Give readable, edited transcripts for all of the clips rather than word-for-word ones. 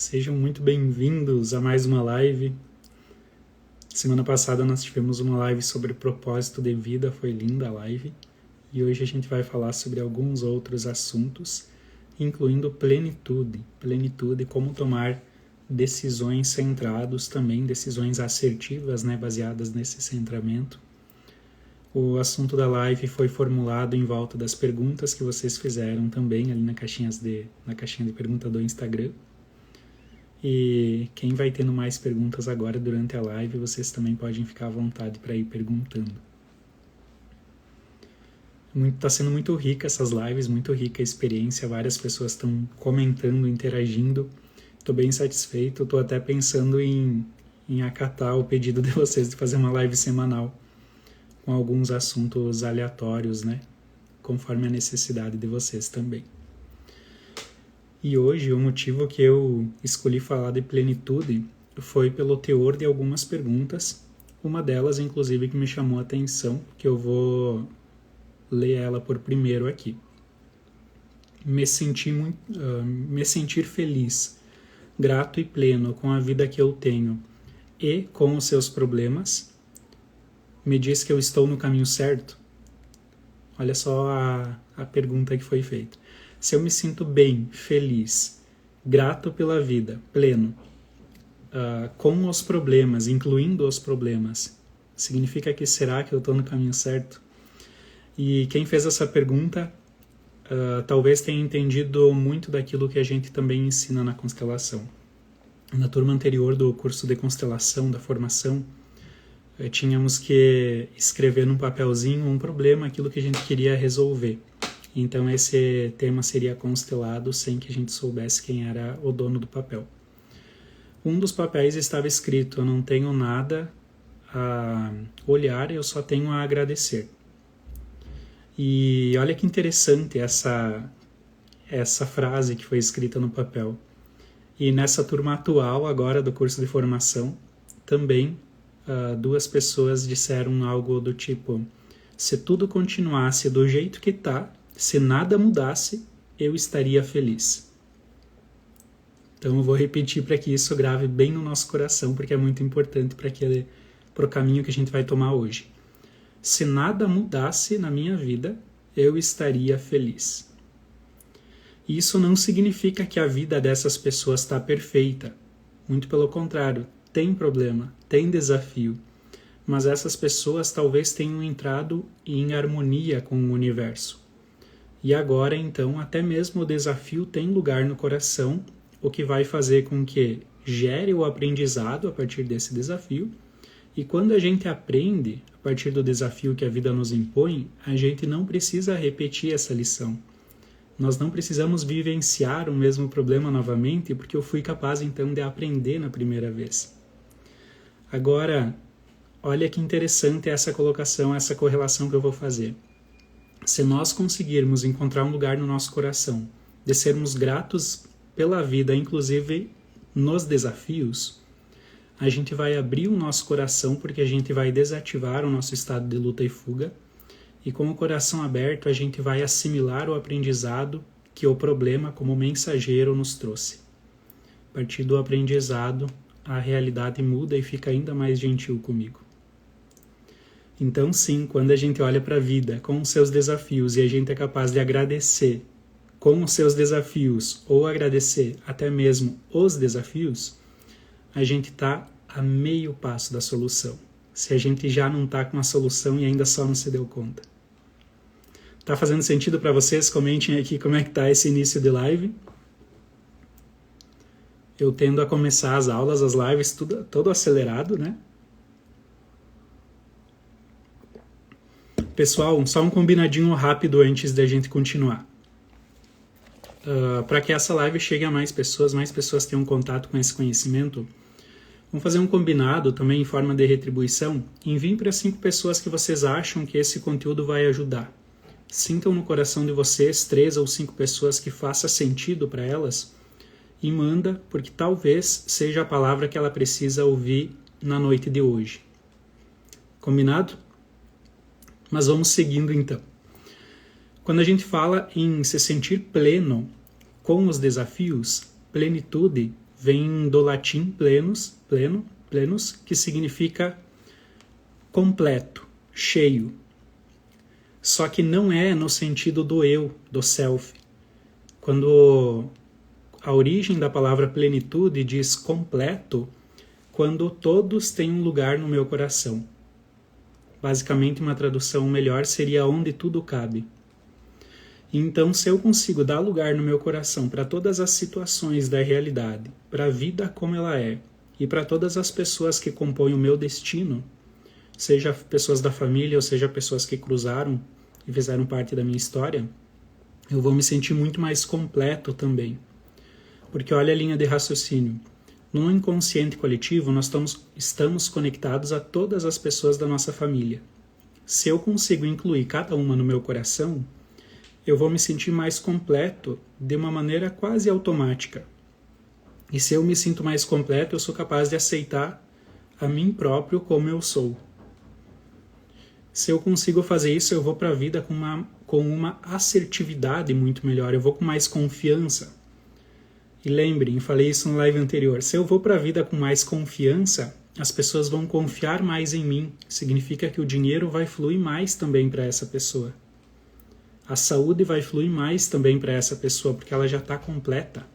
Sejam muito bem-vindos a mais uma live. Semana passada nós tivemos uma live sobre propósito de vida, foi linda a live. E hoje a gente vai falar sobre alguns outros assuntos, incluindo plenitude. Plenitude, como tomar decisões centradas também, decisões assertivas, baseadas nesse centramento. O assunto da live foi formulado em volta das perguntas que vocês fizeram também ali na caixinha de pergunta do Instagram. E quem vai tendo mais perguntas agora durante a live, vocês também podem ficar à vontade para ir perguntando. Está sendo muito rica essas lives, muito rica a experiência, várias pessoas estão comentando, interagindo. Estou bem satisfeito, estou até pensando em acatar o pedido de vocês de fazer uma live semanal com alguns assuntos aleatórios, conforme a necessidade de vocês também. E hoje o motivo que eu escolhi falar de plenitude foi pelo teor de algumas perguntas, uma delas inclusive que me chamou a atenção, que eu vou ler ela por primeiro aqui. Me sentir feliz, grato e pleno com a vida que eu tenho e com os seus problemas, me diz que eu estou no caminho certo? Olha só a pergunta que foi feita. Se eu me sinto bem, feliz, grato pela vida, pleno, com os problemas, incluindo os problemas, significa que será que eu estou no caminho certo? E quem fez essa pergunta talvez tenha entendido muito daquilo que a gente também ensina na constelação. Na turma anterior do curso de constelação, da formação, tínhamos que escrever num papelzinho um problema, aquilo que a gente queria resolver. Então esse tema seria constelado sem que a gente soubesse quem era o dono do papel. Um dos papéis estava escrito: eu não tenho nada a olhar, eu só tenho a agradecer. E olha que interessante essa frase que foi escrita no papel. E nessa turma atual agora do curso de formação, também duas pessoas disseram algo do tipo: se tudo continuasse do jeito que está, se nada mudasse, eu estaria feliz. Então eu vou repetir para que isso grave bem no nosso coração, porque é muito importante para o caminho que a gente vai tomar hoje. Se nada mudasse na minha vida, eu estaria feliz. E isso não significa que a vida dessas pessoas está perfeita. Muito pelo contrário, tem problema, tem desafio. Mas essas pessoas talvez tenham entrado em harmonia com o universo. E agora, então, até mesmo o desafio tem lugar no coração, o que vai fazer com que gere o aprendizado a partir desse desafio. E quando a gente aprende, a partir do desafio que a vida nos impõe, a gente não precisa repetir essa lição. Nós não precisamos vivenciar o mesmo problema novamente, porque eu fui capaz, então, de aprender na primeira vez. Agora, olha que interessante essa colocação, essa correlação que eu vou fazer. Se nós conseguirmos encontrar um lugar no nosso coração de sermos gratos pela vida, inclusive nos desafios, a gente vai abrir o nosso coração, porque a gente vai desativar o nosso estado de luta e fuga, e com o coração aberto a gente vai assimilar o aprendizado que o problema como mensageiro nos trouxe. A partir do aprendizado, a realidade muda e fica ainda mais gentil comigo. Então sim, quando a gente olha para a vida com os seus desafios e a gente é capaz de agradecer com os seus desafios ou agradecer até mesmo os desafios, a gente está a meio passo da solução. Se a gente já não está com a solução e ainda só não se deu conta. Tá fazendo sentido para vocês? Comentem aqui como é que tá esse início de live. Eu tendo a começar as aulas, as lives, tudo todo acelerado, Pessoal, só um combinadinho rápido antes da gente continuar. Para que essa live chegue a mais pessoas tenham contato com esse conhecimento, vamos fazer um combinado também em forma de retribuição. Enviem para 5 pessoas que vocês acham que esse conteúdo vai ajudar. Sintam no coração de vocês 3 ou 5 pessoas que faça sentido para elas e manda, porque talvez seja a palavra que ela precisa ouvir na noite de hoje. Combinado? Mas vamos seguindo então. Quando a gente fala em se sentir pleno com os desafios, plenitude vem do latim plenus, que significa completo, cheio. Só que não é no sentido do eu, do self. Quando a origem da palavra plenitude diz completo, quando todos têm um lugar no meu coração. Basicamente, uma tradução melhor seria onde tudo cabe. Então, se eu consigo dar lugar no meu coração para todas as situações da realidade, para a vida como ela é, e para todas as pessoas que compõem o meu destino, seja pessoas da família ou seja pessoas que cruzaram e fizeram parte da minha história, eu vou me sentir muito mais completo também. Porque olha a linha de raciocínio. No inconsciente coletivo, nós estamos conectados a todas as pessoas da nossa família. Se eu consigo incluir cada uma no meu coração, eu vou me sentir mais completo de uma maneira quase automática. E se eu me sinto mais completo, eu sou capaz de aceitar a mim próprio como eu sou. Se eu consigo fazer isso, eu vou para a vida com uma assertividade muito melhor, eu vou com mais confiança. E lembrem, falei isso no live anterior, se eu vou para a vida com mais confiança, as pessoas vão confiar mais em mim. Significa que o dinheiro vai fluir mais também para essa pessoa. A saúde vai fluir mais também para essa pessoa, porque ela já está completa.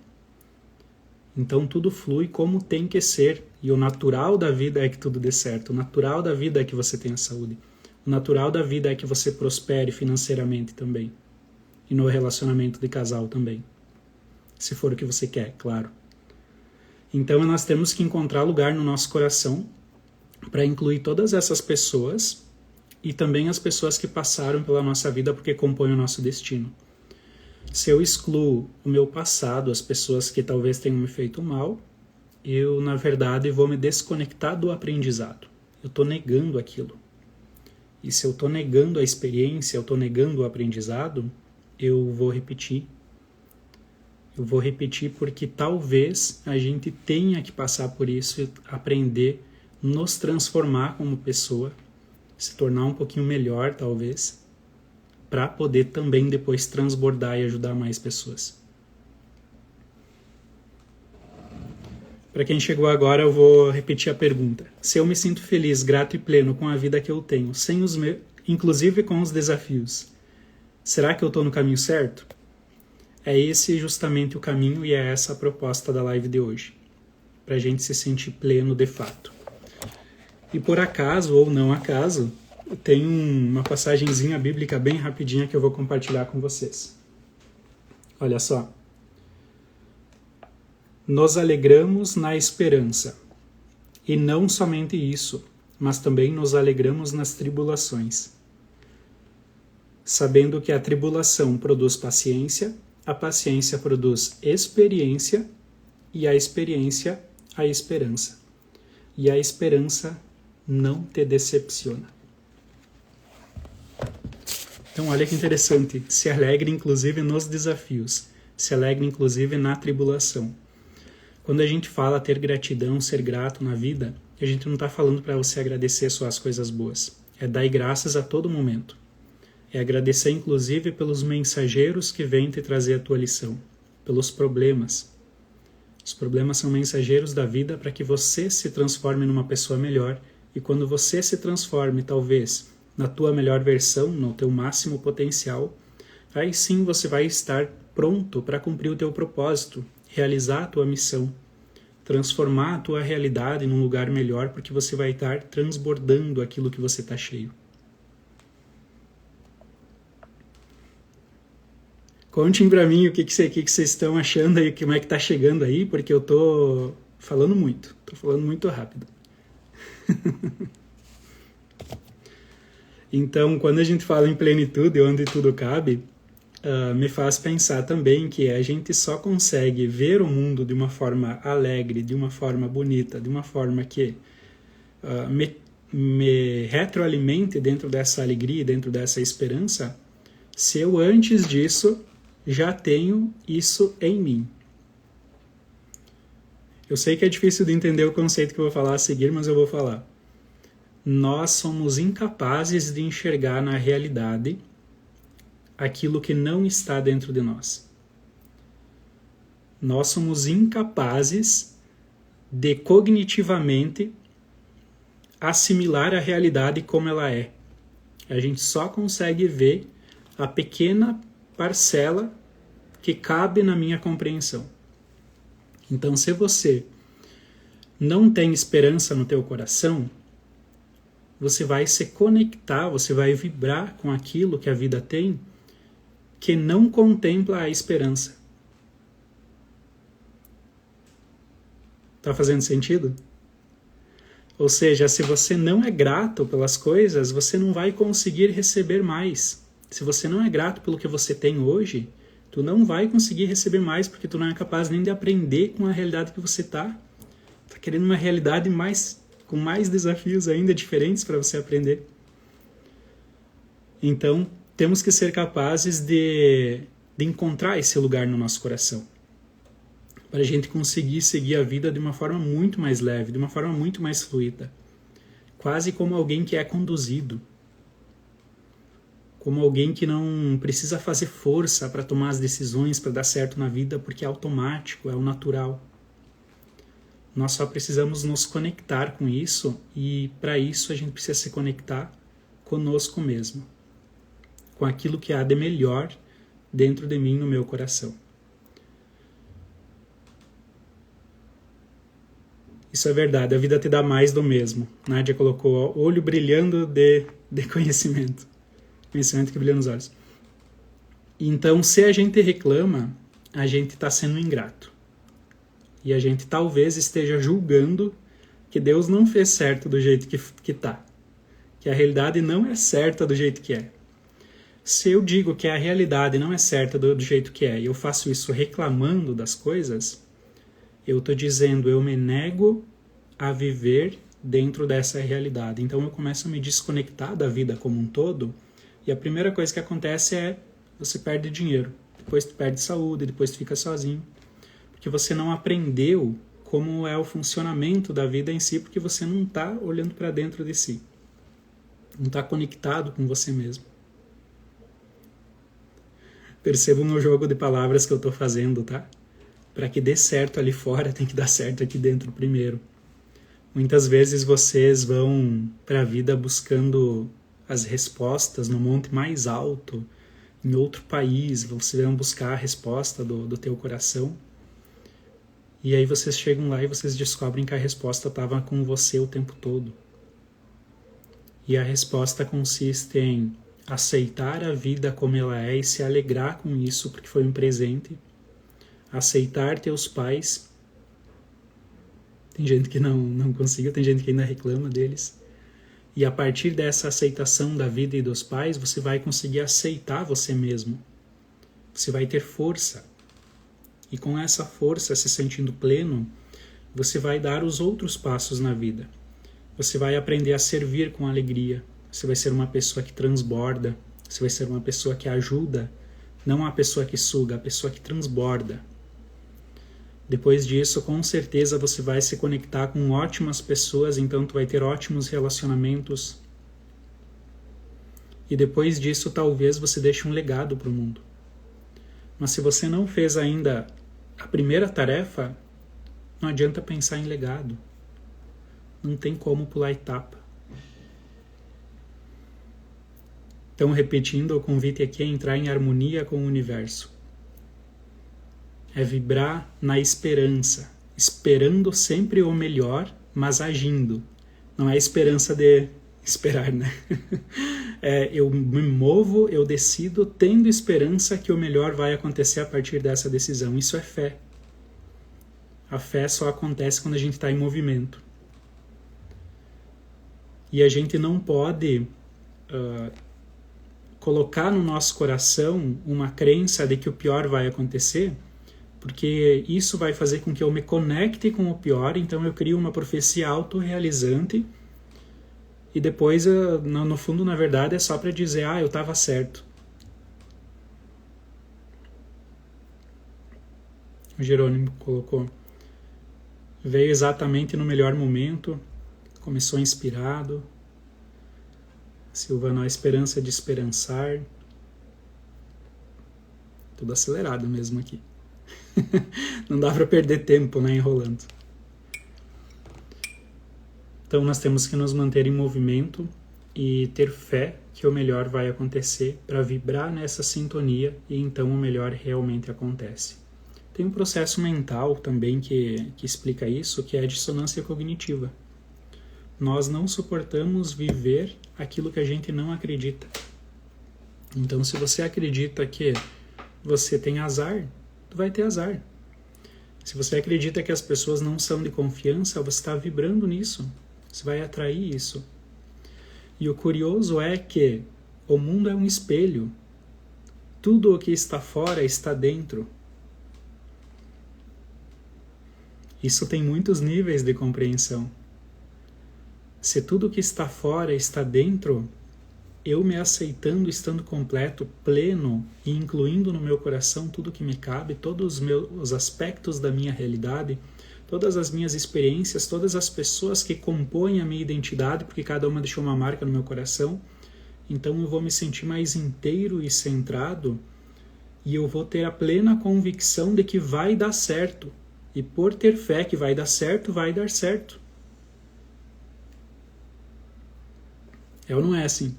Então tudo flui como tem que ser. E o natural da vida é que tudo dê certo. O natural da vida é que você tenha saúde. O natural da vida é que você prospere financeiramente também. E no relacionamento de casal também. Se for o que você quer, claro. Então nós temos que encontrar lugar no nosso coração para incluir todas essas pessoas e também as pessoas que passaram pela nossa vida porque compõem o nosso destino. Se eu excluo o meu passado, as pessoas que talvez tenham me feito mal, eu, na verdade, vou me desconectar do aprendizado. Eu estou negando aquilo. E se eu estou negando a experiência, eu estou negando o aprendizado, eu vou repetir. Eu vou repetir porque talvez a gente tenha que passar por isso e aprender, nos transformar como pessoa, se tornar um pouquinho melhor, talvez, para poder também depois transbordar e ajudar mais pessoas. Para quem chegou agora, eu vou repetir a pergunta. Se eu me sinto feliz, grato e pleno com a vida que eu tenho, sem os meus, inclusive com os desafios, será que eu estou no caminho certo? É esse justamente o caminho e é essa a proposta da live de hoje, para a gente se sentir pleno de fato. E por acaso, ou não acaso, tem uma passagenzinha bíblica bem rapidinha que eu vou compartilhar com vocês. Olha só. Nos alegramos na esperança, e não somente isso, mas também nos alegramos nas tribulações, sabendo que a tribulação produz paciência, a paciência produz experiência, e a experiência, a esperança. E a esperança não te decepciona. Então olha que interessante, se alegre inclusive nos desafios, se alegre inclusive na tribulação. Quando a gente fala ter gratidão, ser grato na vida, a gente não está falando para você agradecer só as coisas boas, é dar graças a todo momento. É agradecer inclusive pelos mensageiros que vêm te trazer a tua lição, pelos problemas. Os problemas são mensageiros da vida para que você se transforme numa pessoa melhor e quando você se transforme, talvez, na tua melhor versão, no teu máximo potencial, aí sim você vai estar pronto para cumprir o teu propósito, realizar a tua missão, transformar a tua realidade num lugar melhor porque você vai estar transbordando aquilo que você está cheio. Contem para mim o que vocês estão achando aí, como é que tá chegando aí, porque eu tô falando muito rápido. Então, quando a gente fala em plenitude, onde tudo cabe, me faz pensar também que a gente só consegue ver o mundo de uma forma alegre, de uma forma bonita, de uma forma que me retroalimente dentro dessa alegria, dentro dessa esperança, se eu antes disso já tenho isso em mim. Eu sei que é difícil de entender o conceito que eu vou falar a seguir, mas eu vou falar. Nós somos incapazes de enxergar na realidade aquilo que não está dentro de nós. Nós somos incapazes de cognitivamente assimilar a realidade como ela é. A gente só consegue ver a pequena parcela que cabe na minha compreensão. Então, se você não tem esperança no teu coração, você vai se conectar, você vai vibrar com aquilo que a vida tem, que não contempla a esperança. Tá fazendo sentido? Ou seja, se você não é grato pelas coisas, você não vai conseguir receber mais. Se você não é grato pelo que você tem hoje, tu não vai conseguir receber mais, porque tu não é capaz nem de aprender com a realidade que você tá. Tá querendo uma realidade com mais desafios ainda diferentes para você aprender. Então, temos que ser capazes de encontrar esse lugar no nosso coração, para a gente conseguir seguir a vida de uma forma muito mais leve, de uma forma muito mais fluida. Quase como alguém que é conduzido. Como alguém que não precisa fazer força para tomar as decisões, para dar certo na vida, porque é automático, é o natural. Nós só precisamos nos conectar com isso, e para isso a gente precisa se conectar conosco mesmo, com aquilo que há de melhor dentro de mim, no meu coração. Isso é verdade, a vida te dá mais do mesmo. Nádia colocou olho brilhando de conhecimento. Conhecimento que brilha nos olhos. Então, se a gente reclama, a gente está sendo ingrato. E a gente talvez esteja julgando que Deus não fez certo do jeito que está. Que a realidade não é certa do jeito que é. Se eu digo que a realidade não é certa do jeito que é, e eu faço isso reclamando das coisas, eu estou dizendo, eu me nego a viver dentro dessa realidade. Então eu começo a me desconectar da vida como um todo, e a primeira coisa que acontece é você perde dinheiro, depois tu perde saúde, depois tu fica sozinho, porque você não aprendeu como é o funcionamento da vida em si, porque você não está olhando para dentro de si, não está conectado com você mesmo. Percebam no jogo de palavras que eu estou fazendo, tá? Para que dê certo ali fora, tem que dar certo aqui dentro primeiro. Muitas vezes vocês vão para a vida buscando as respostas no monte mais alto, em outro país, vocês vão buscar a resposta do teu coração. E aí vocês chegam lá e vocês descobrem que a resposta estava com você o tempo todo. E a resposta consiste em aceitar a vida como ela é e se alegrar com isso, porque foi um presente. Aceitar teus pais. Tem gente que não conseguiu, tem gente que ainda reclama deles. E a partir dessa aceitação da vida e dos pais, você vai conseguir aceitar você mesmo. Você vai ter força. E com essa força, se sentindo pleno, você vai dar os outros passos na vida. Você vai aprender a servir com alegria. Você vai ser uma pessoa que transborda. Você vai ser uma pessoa que ajuda. Não a pessoa que suga, a pessoa que transborda. Depois disso, com certeza, você vai se conectar com ótimas pessoas, então tu vai ter ótimos relacionamentos. E depois disso, talvez você deixe um legado para o mundo. Mas se você não fez ainda a primeira tarefa, não adianta pensar em legado. Não tem como pular etapa. Então, repetindo, o convite aqui é entrar em harmonia com o universo. É vibrar na esperança, esperando sempre o melhor, mas agindo. Não é esperança de esperar, né? Eu me movo, eu decido, tendo esperança que o melhor vai acontecer a partir dessa decisão. Isso é fé. A fé só acontece quando a gente está em movimento. E a gente não pode colocar no nosso coração uma crença de que o pior vai acontecer, porque isso vai fazer com que eu me conecte com o pior, então eu crio uma profecia autorrealizante, e depois, no fundo, na verdade, é só para dizer, eu estava certo. O Jerônimo colocou, veio exatamente no melhor momento, começou inspirado. Silvano, a esperança de esperançar. Tudo acelerado mesmo aqui. Não dá para perder tempo, né, enrolando. Então nós temos que nos manter em movimento e ter fé que o melhor vai acontecer para vibrar nessa sintonia e então o melhor realmente acontece. Tem um processo mental também que explica isso, que é a dissonância cognitiva. Nós não suportamos viver aquilo que a gente não acredita. Então, se você acredita que você tem azar, tu vai ter azar. Se você acredita que as pessoas não são de confiança, você está vibrando nisso. Você vai atrair isso. E o curioso é que o mundo é um espelho. Tudo o que está fora está dentro. Isso tem muitos níveis de compreensão. Se tudo que está fora está dentro, eu me aceitando, estando completo, pleno e incluindo no meu coração tudo que me cabe, todos os aspectos da minha realidade, todas as minhas experiências, todas as pessoas que compõem a minha identidade, porque cada uma deixou uma marca no meu coração, então eu vou me sentir mais inteiro e centrado e eu vou ter a plena convicção de que vai dar certo. E por ter fé que vai dar certo, vai dar certo. É ou não é assim?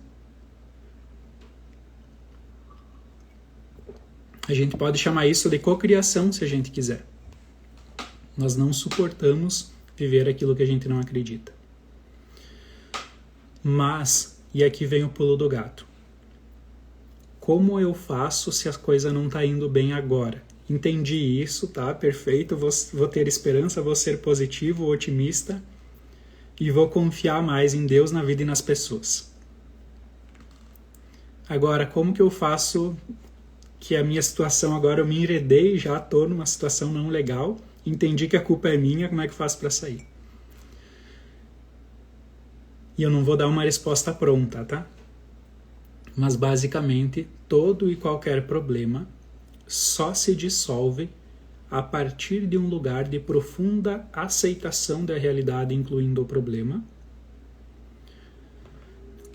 A gente pode chamar isso de cocriação se a gente quiser. Nós não suportamos viver aquilo que a gente não acredita. Mas, e aqui vem o pulo do gato. Como eu faço se a coisa não está indo bem agora? Entendi isso, tá? Perfeito, vou ter esperança, vou ser positivo, otimista e vou confiar mais em Deus, na vida e nas pessoas. Agora, como que eu faço que a minha situação agora, eu me enredei, já estou numa situação não legal, entendi que a culpa é minha, como é que eu faço para sair? E eu não vou dar uma resposta pronta, tá? Mas basicamente, todo e qualquer problema só se dissolve a partir de um lugar de profunda aceitação da realidade, incluindo o problema.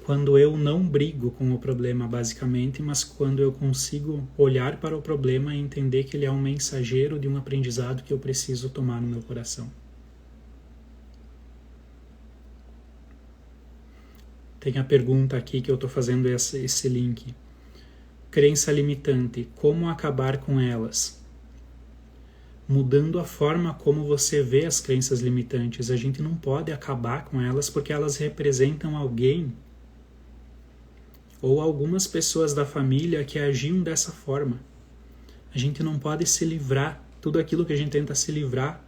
Quando eu não brigo com o problema, basicamente, mas quando eu consigo olhar para o problema e entender que ele é um mensageiro de um aprendizado que eu preciso tomar no meu coração. Tem a pergunta aqui que eu estou fazendo esse link. Crença limitante, como acabar com elas? Mudando a forma como você vê as crenças limitantes. A gente não pode acabar com elas porque elas representam alguém ou algumas pessoas da família que agiam dessa forma. A gente não pode se livrar. Tudo aquilo que a gente tenta se livrar,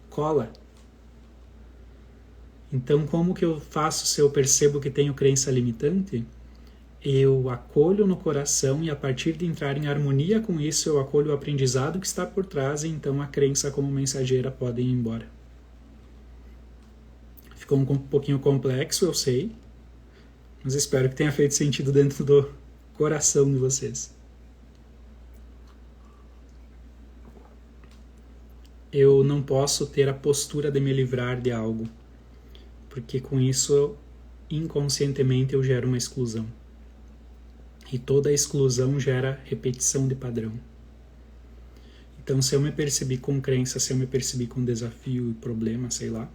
cola. Então, como que eu faço se eu percebo que tenho crença limitante? Eu acolho no coração e a partir de entrar em harmonia com isso, eu acolho o aprendizado que está por trás e então a crença como mensageira pode ir embora. Ficou um pouquinho complexo, eu sei, mas espero que tenha feito sentido dentro do coração de vocês. Eu não posso ter a postura de me livrar de algo, porque com isso, inconscientemente, eu gero uma exclusão. E toda exclusão gera repetição de padrão. Então, se eu me percebi com crença, se eu me percebi com desafio e problema, sei lá,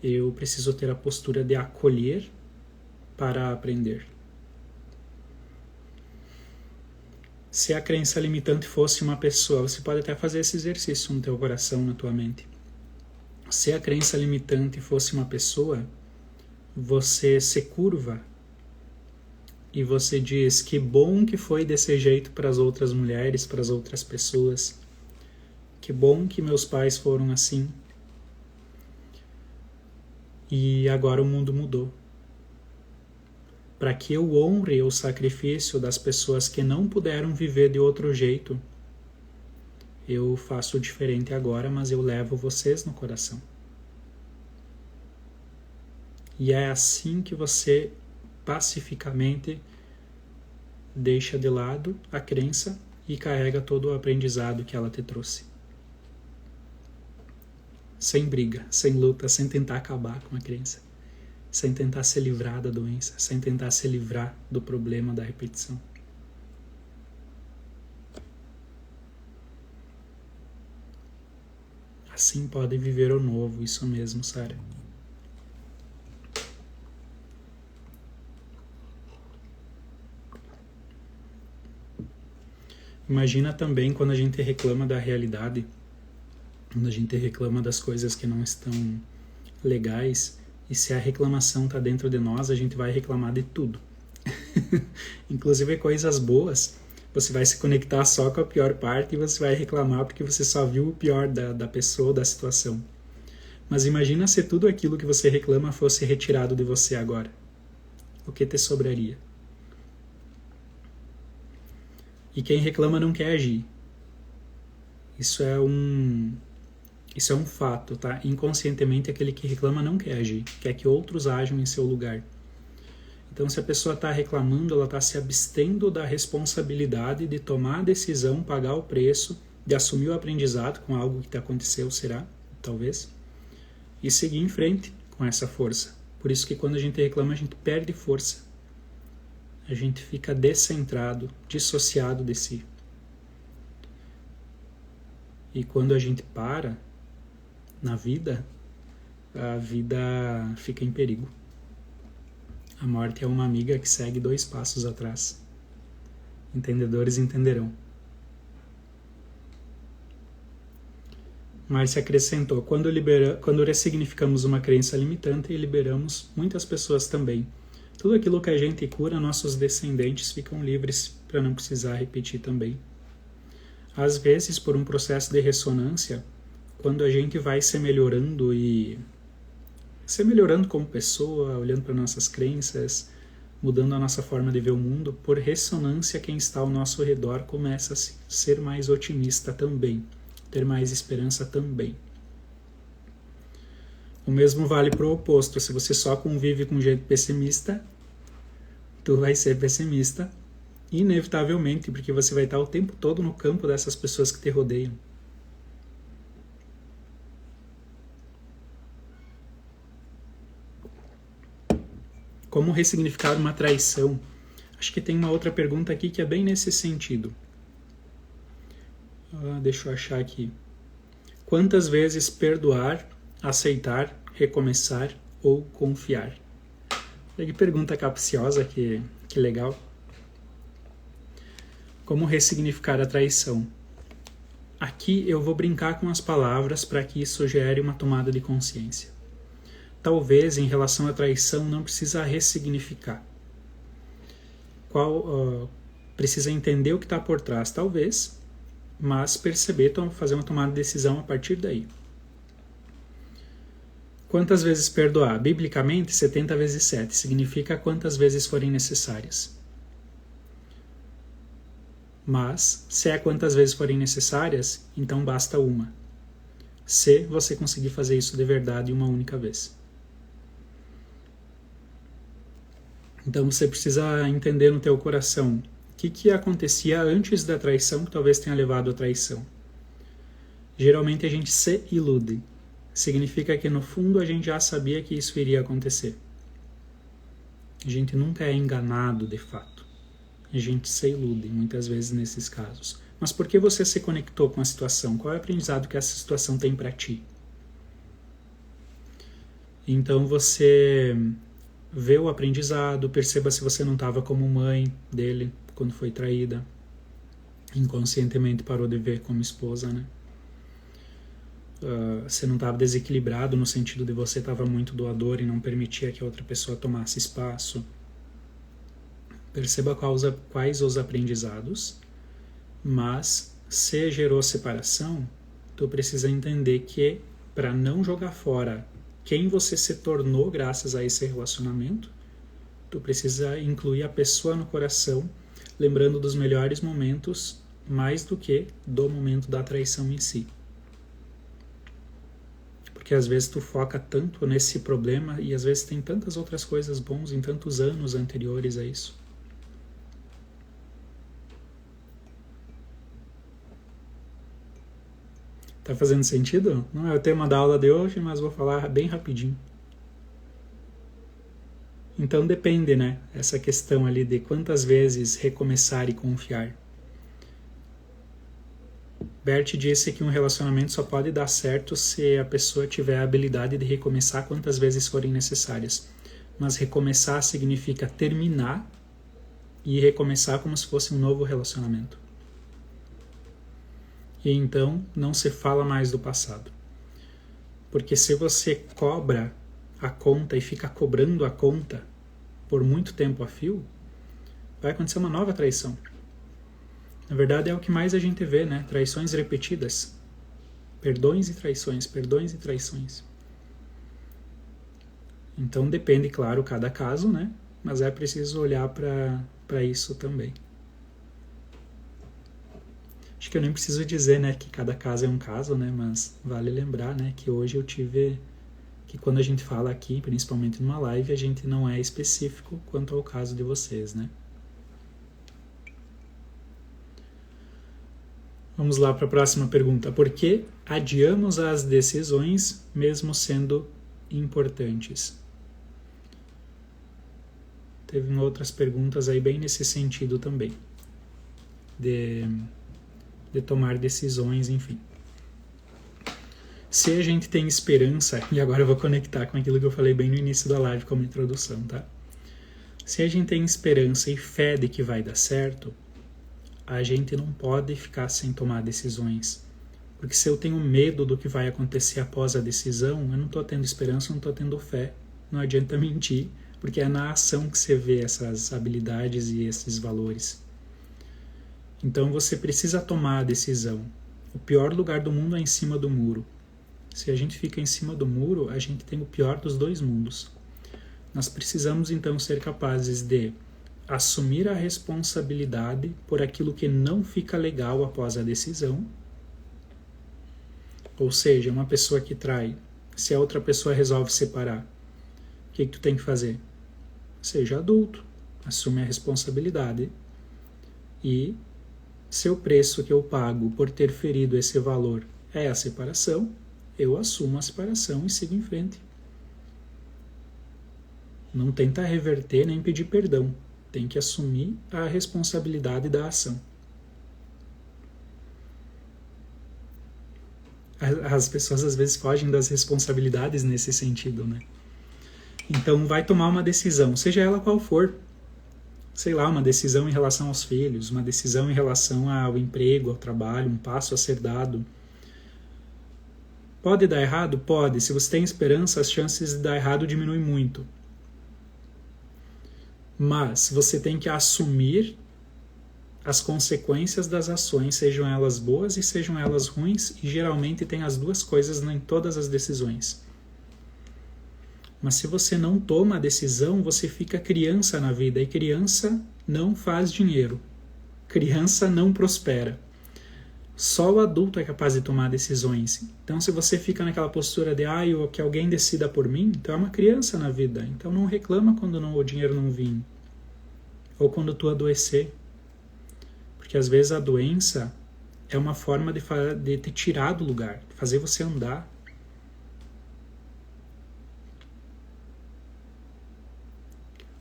eu preciso ter a postura de acolher para aprender. Se a crença limitante fosse uma pessoa, você pode até fazer esse exercício no teu coração, na tua mente. Se a crença limitante fosse uma pessoa, você se curva e você diz que bom que foi desse jeito para as outras mulheres, para as outras pessoas. Que bom que meus pais foram assim. E agora o mundo mudou. Para que eu honre o sacrifício das pessoas que não puderam viver de outro jeito, eu faço diferente agora, mas eu levo vocês no coração. E é assim que você pacificamente deixa de lado a crença e carrega todo o aprendizado que ela te trouxe. Sem briga, sem luta, sem tentar acabar com a crença, sem tentar se livrar da doença, sem tentar se livrar do problema da repetição. Assim pode viver o novo, isso mesmo, Sara. Imagina também quando a gente reclama da realidade, quando a gente reclama das coisas que não estão legais, e se a reclamação está dentro de nós, a gente vai reclamar de tudo. Inclusive coisas boas, você vai se conectar só com a pior parte e você vai reclamar porque você só viu o pior da pessoa, da situação. Mas imagina se tudo aquilo que você reclama fosse retirado de você agora. O que te sobraria? E quem reclama não quer agir. Isso é um fato, tá? Inconscientemente, aquele que reclama não quer agir, quer que outros ajam em seu lugar. Então, se a pessoa está reclamando, ela está se abstendo da responsabilidade de tomar a decisão, pagar o preço, de assumir o aprendizado com algo que te aconteceu, será? Talvez. E seguir em frente com essa força. Por isso que quando a gente reclama, a gente perde força. A gente fica descentrado, dissociado de si. E quando a gente para na vida, a vida fica em perigo. A morte é uma amiga que segue 2 passos atrás. Entendedores entenderão. Márcia acrescentou, quando ressignificamos uma crença limitante, liberamos muitas pessoas também. Tudo aquilo que a gente cura, nossos descendentes ficam livres para não precisar repetir também. Às vezes, por um processo de ressonância, quando a gente vai se melhorando como pessoa, olhando para nossas crenças, mudando a nossa forma de ver o mundo, por ressonância, quem está ao nosso redor começa a ser mais otimista também, ter mais esperança também. O mesmo vale para o oposto. Se você só convive com gente pessimista, tu vai ser pessimista, inevitavelmente, porque você vai estar o tempo todo no campo dessas pessoas que te rodeiam. Como ressignificar uma traição? Acho que tem uma outra pergunta aqui que é bem nesse sentido. Deixa eu achar aqui. Quantas vezes perdoar, aceitar, recomeçar ou confiar? Que pergunta capciosa, que legal. Como ressignificar a traição? Aqui eu vou brincar com as palavras para que isso gere uma tomada de consciência. Talvez, em relação à traição, não precisa ressignificar. Precisa entender o que está por trás, talvez, mas perceber, fazer uma tomada de decisão a partir daí. Quantas vezes perdoar? Biblicamente, 70 vezes 7 significa quantas vezes forem necessárias. Mas, se é quantas vezes forem necessárias, então basta uma. Se você conseguir fazer isso de verdade uma única vez. Então você precisa entender no teu coração o que acontecia antes da traição que talvez tenha levado à traição. Geralmente a gente se ilude. Significa que no fundo a gente já sabia que isso iria acontecer. A gente nunca é enganado de fato. A gente se ilude muitas vezes nesses casos. Mas por que você se conectou com a situação? Qual é o aprendizado que essa situação tem para ti? Então você vê o aprendizado, perceba se você não estava como mãe dele quando foi traída. Inconscientemente parou de ver como esposa, né? Você não estava desequilibrado no sentido de você estava muito doador e não permitia que a outra pessoa tomasse espaço. Perceba quais os aprendizados, mas se gerou separação, tu precisa entender que para não jogar fora quem você se tornou graças a esse relacionamento, tu precisa incluir a pessoa no coração, lembrando dos melhores momentos, mais do que do momento da traição em si. Porque às vezes tu foca tanto nesse problema e às vezes tem tantas outras coisas boas em tantos anos anteriores a isso. Tá fazendo sentido? Não é o tema da aula de hoje, mas vou falar bem rapidinho. Então depende, né? Essa questão ali de quantas vezes recomeçar e confiar. Bert disse que um relacionamento só pode dar certo se a pessoa tiver a habilidade de recomeçar quantas vezes forem necessárias. Mas recomeçar significa terminar e recomeçar como se fosse um novo relacionamento. E então não se fala mais do passado. Porque se você cobra a conta e fica cobrando a conta por muito tempo a fio, vai acontecer uma nova traição. Na verdade é o que mais a gente vê, né? Traições repetidas. Perdões e traições, perdões e traições. Então depende, claro, cada caso, né? Mas é preciso olhar para isso também. Acho que eu nem preciso dizer, né, que cada caso é um caso, né? Mas vale lembrar, né, que hoje eu tive... que quando a gente fala aqui, principalmente numa live, a gente não é específico quanto ao caso de vocês, né? Vamos lá para a próxima pergunta. Por que adiamos as decisões mesmo sendo importantes? Teve outras perguntas aí bem nesse sentido também. De tomar decisões, enfim. Se a gente tem esperança, e agora eu vou conectar com aquilo que eu falei bem no início da live como introdução, tá? Se a gente tem esperança e fé de que vai dar certo, a gente não pode ficar sem tomar decisões. Porque se eu tenho medo do que vai acontecer após a decisão, eu não estou tendo esperança, eu não estou tendo fé. Não adianta mentir, porque é na ação que você vê essas habilidades e esses valores. Então você precisa tomar a decisão. O pior lugar do mundo é em cima do muro. Se a gente fica em cima do muro, a gente tem o pior dos dois mundos. Nós precisamos então ser capazes de assumir a responsabilidade por aquilo que não fica legal após a decisão. Ou seja, uma pessoa que trai, se a outra pessoa resolve separar, o que tu tem que fazer? Seja adulto, assume a responsabilidade e se o preço que eu pago por ter ferido esse valor é a separação, eu assumo a separação e sigo em frente. Não tenta reverter nem pedir perdão. Tem que assumir a responsabilidade da ação. As pessoas às vezes fogem das responsabilidades nesse sentido, né? Então vai tomar uma decisão, seja ela qual for. Sei lá, uma decisão em relação aos filhos, uma decisão em relação ao emprego, ao trabalho, um passo a ser dado. Pode dar errado? Pode. Se você tem esperança, as chances de dar errado diminuem muito. Mas você tem que assumir as consequências das ações, sejam elas boas e sejam elas ruins, e geralmente tem as duas coisas em todas as decisões. Mas se você não toma a decisão, você fica criança na vida, e criança não faz dinheiro. Criança não prospera. Só o adulto é capaz de tomar decisões. Então se você fica naquela postura de que alguém decida por mim, então é uma criança na vida. Então não reclama quando o dinheiro não vir. Ou quando tu adoecer. Porque às vezes a doença é uma forma de te tirar do lugar, de fazer você andar.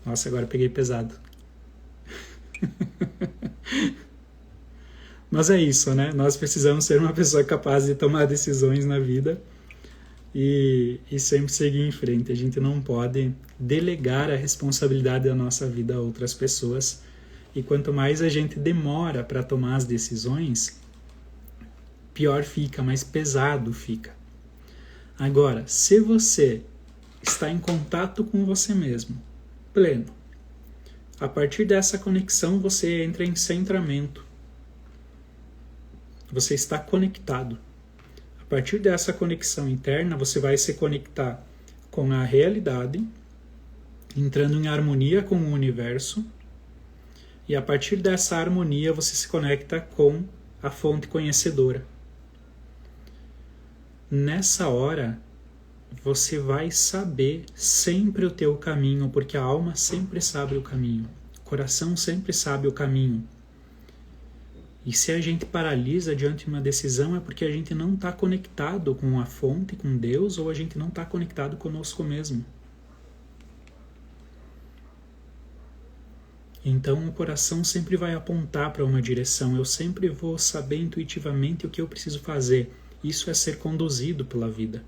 Nossa, agora peguei pesado. Mas é isso, né? Nós precisamos ser uma pessoa capaz de tomar decisões na vida e sempre seguir em frente. A gente não pode delegar a responsabilidade da nossa vida a outras pessoas. E quanto mais a gente demora para tomar as decisões, pior fica, mais pesado fica. Agora, se você está em contato com você mesmo, pleno, a partir dessa conexão você entra em centramento. Você está conectado. A partir dessa conexão interna, você vai se conectar com a realidade, entrando em harmonia com o universo, e a partir dessa harmonia você se conecta com a fonte conhecedora. Nessa hora, você vai saber sempre o teu caminho, porque a alma sempre sabe o caminho, o coração sempre sabe o caminho. E se a gente paralisa diante de uma decisão é porque a gente não está conectado com a fonte, com Deus, ou a gente não está conectado conosco mesmo. Então o coração sempre vai apontar para uma direção, eu sempre vou saber intuitivamente o que eu preciso fazer. Isso é ser conduzido pela vida.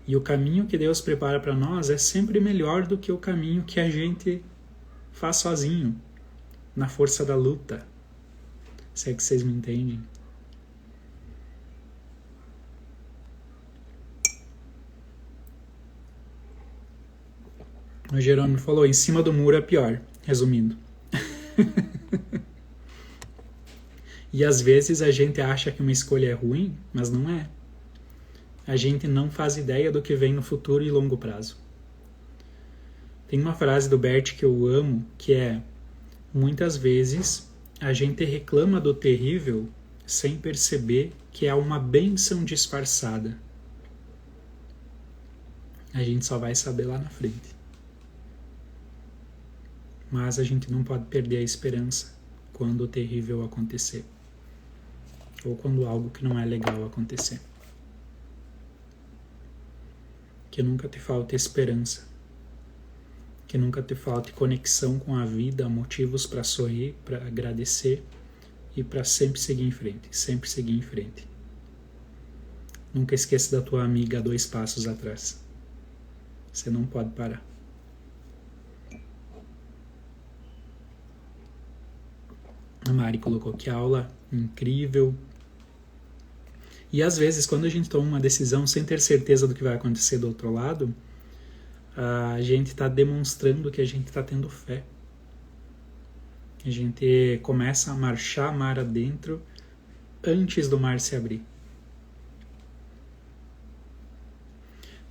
E o caminho que Deus prepara para nós é sempre melhor do que o caminho que a gente faz sozinho, na força da luta. Se é que vocês me entendem. O Jerônimo falou, em cima do muro é pior, resumindo. E às vezes a gente acha que uma escolha é ruim, mas não é. A gente não faz ideia do que vem no futuro e longo prazo. Tem uma frase do Bert que eu amo, que é: muitas vezes a gente reclama do terrível sem perceber que é uma bênção disfarçada. A gente só vai saber lá na frente. Mas a gente não pode perder a esperança quando o terrível acontecer. Ou quando algo que não é legal acontecer. Que nunca te falte esperança. Que nunca te falte conexão com a vida, motivos para sorrir, para agradecer e para sempre seguir em frente, sempre seguir em frente. Nunca esqueça da tua amiga 2 passos atrás. Você não pode parar. A Mari colocou que aula incrível. E às vezes, quando a gente toma uma decisão sem ter certeza do que vai acontecer do outro lado, a gente está demonstrando que a gente está tendo fé. A gente começa a marchar mar adentro antes do mar se abrir.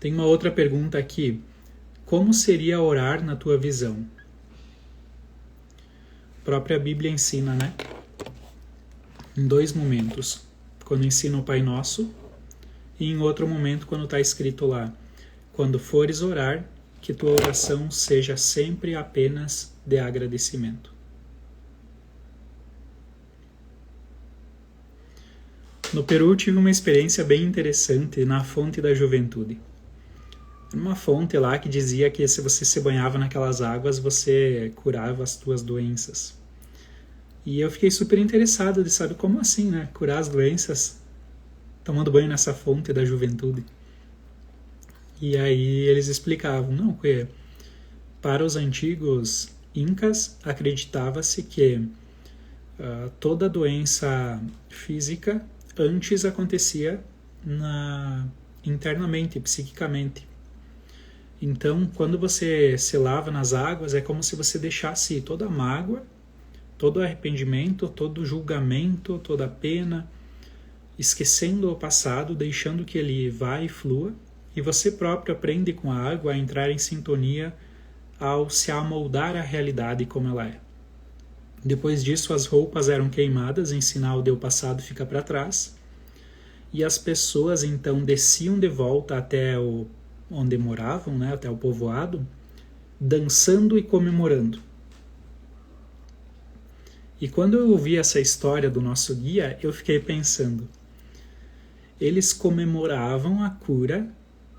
Tem uma outra pergunta aqui. Como seria orar na tua visão? A própria Bíblia ensina, né? Em 2 momentos. Quando ensina o Pai Nosso e em outro momento quando está escrito lá: quando fores orar, que tua oração seja sempre apenas de agradecimento. No Peru tive uma experiência bem interessante na fonte da juventude. Uma fonte lá que dizia que se você se banhava naquelas águas, você curava as tuas doenças. E eu fiquei super interessado de saber como assim, né? Curar as doenças tomando banho nessa fonte da juventude. E aí eles explicavam, não, que para os antigos incas acreditava-se que toda doença física antes acontecia internamente, psiquicamente. Então, quando você se lava nas águas, é como se você deixasse toda a mágoa, todo o arrependimento, todo o julgamento, toda a pena, esquecendo o passado, deixando que ele vá e flua, e você próprio aprende com a água a entrar em sintonia ao se amoldar à realidade como ela é. Depois disso, as roupas eram queimadas em sinal de o passado ficar para trás, e as pessoas então desciam de volta até onde moravam, né, até o povoado, dançando e comemorando. E quando eu ouvi essa história do nosso guia, eu fiquei pensando, eles comemoravam a cura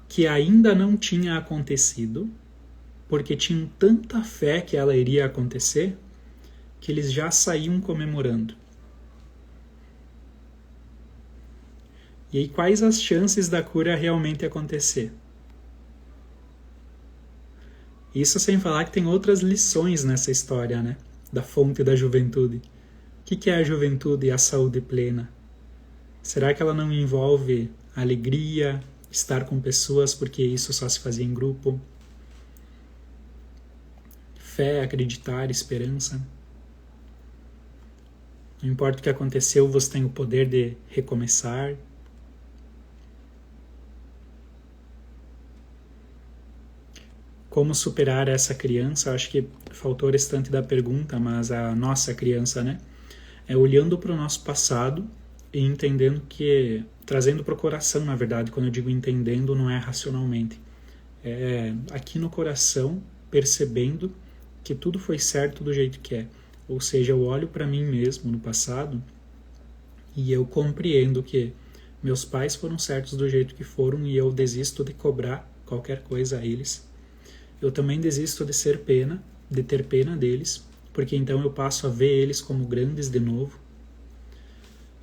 que ainda não tinha acontecido, porque tinham tanta fé que ela iria acontecer, que eles já saíam comemorando. E aí, quais as chances da cura realmente acontecer? Isso sem falar que tem outras lições nessa história, né? Da fonte da juventude. O que é a juventude e a saúde plena? Será que ela não envolve alegria, estar com pessoas porque isso só se fazia em grupo? Fé, acreditar, esperança? Não importa o que aconteceu, você tem o poder de recomeçar. Como superar essa criança? Acho que faltou o restante da pergunta, mas a nossa criança, né? É olhando para o nosso passado e entendendo que, trazendo para o coração, na verdade, quando eu digo entendendo, não é racionalmente. É aqui no coração, percebendo que tudo foi certo do jeito que é. Ou seja, eu olho para mim mesmo no passado e eu compreendo que meus pais foram certos do jeito que foram e eu desisto de cobrar qualquer coisa a eles. Eu também desisto de ter pena deles, porque então eu passo a ver eles como grandes de novo.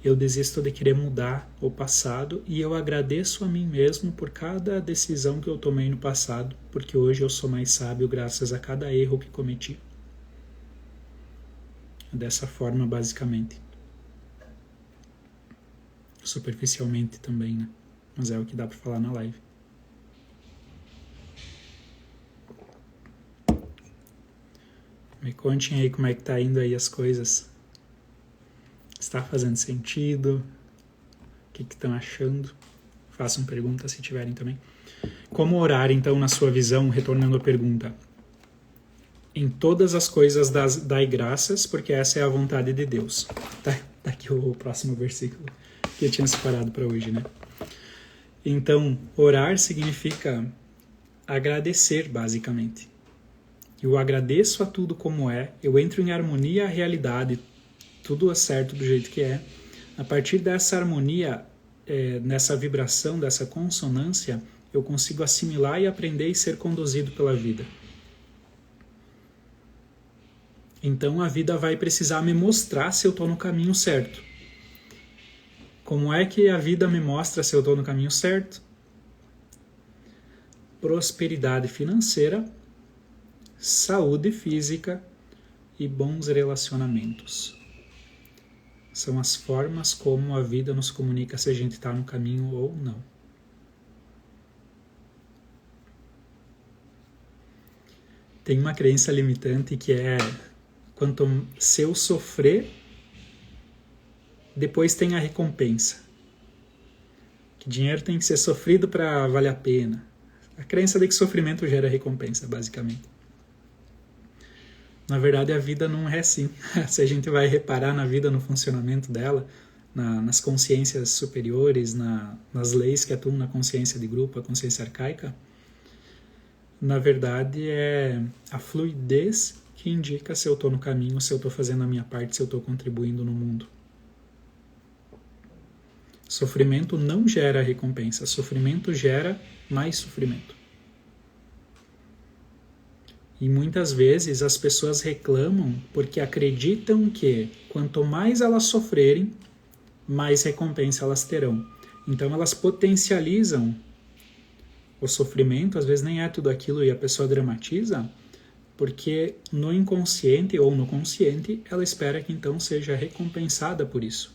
Eu desisto de querer mudar o passado e eu agradeço a mim mesmo por cada decisão que eu tomei no passado, porque hoje eu sou mais sábio graças a cada erro que cometi. Dessa forma, basicamente. Superficialmente também, né? Mas é o que dá para falar na live. Me contem aí como é que tá indo aí as coisas. Está fazendo sentido? O que estão achando? Façam perguntas se tiverem também. Como orar, então, na sua visão, retornando à pergunta? Em todas as coisas dai graças, porque essa é a vontade de Deus. Tá aqui o próximo versículo que eu tinha separado para hoje, né? Então, orar significa agradecer, basicamente. Eu agradeço a tudo como é, eu entro em harmonia à realidade, tudo é certo do jeito que é. A partir dessa harmonia, nessa vibração, dessa consonância, eu consigo assimilar e aprender e ser conduzido pela vida. Então a vida vai precisar me mostrar se eu estou no caminho certo. Como é que a vida me mostra se eu estou no caminho certo? Prosperidade financeira, saúde física e bons relacionamentos. São as formas como a vida nos comunica se a gente está no caminho ou não. Tem uma crença limitante que é se eu sofrer, depois tem a recompensa. Que dinheiro tem que ser sofrido para valer a pena. A crença de que sofrimento gera recompensa, basicamente. Na verdade, a vida não é assim. Se a gente vai reparar na vida, no funcionamento dela, nas consciências superiores, nas leis que atuam na consciência de grupo, a consciência arcaica, na verdade é a fluidez que indica se eu estou no caminho, se eu estou fazendo a minha parte, se eu estou contribuindo no mundo. Sofrimento não gera recompensa, sofrimento gera mais sofrimento. E muitas vezes as pessoas reclamam porque acreditam que quanto mais elas sofrerem, mais recompensa elas terão. Então elas potencializam o sofrimento, às vezes nem é tudo aquilo e a pessoa dramatiza, porque no inconsciente ou no consciente ela espera que então seja recompensada por isso.